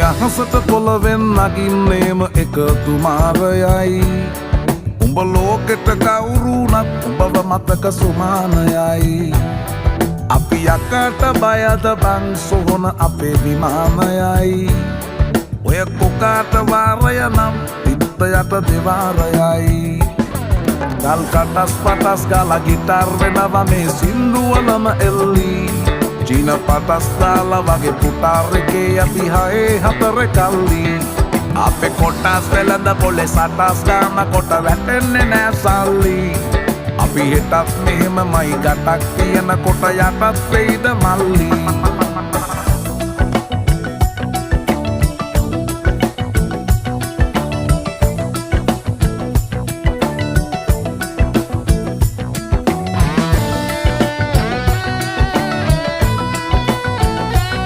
අහසට පොළවෙන් නගින්නේම එකතු මාරයයි උඹ ලෝකෙට කවුරුනත් උඹව මතක සුමානයයි අපි යකට බයද බං සොහොන අපේ විමානයයි ඔය කොකාට වාරය නම් තිත්ත යට දෙවාරයයි ගල් කටස් පටස් ගාලා ගිටාර් වෙනවා මේ සින්දුවලම එල්ලි චීන පටස් දාලා වගේ පුටාර් එකේ අපි හයේ හතර කල්ලි අපේ කොටස් වෙලඳ පොලේ සටස් ගාන කොට වැටෙන්නේ නෑ සල්ලි අපි හෙටත් මෙහෙමමයි ගටක් තියෙන කොට යටත් වෙයිද මල්ලි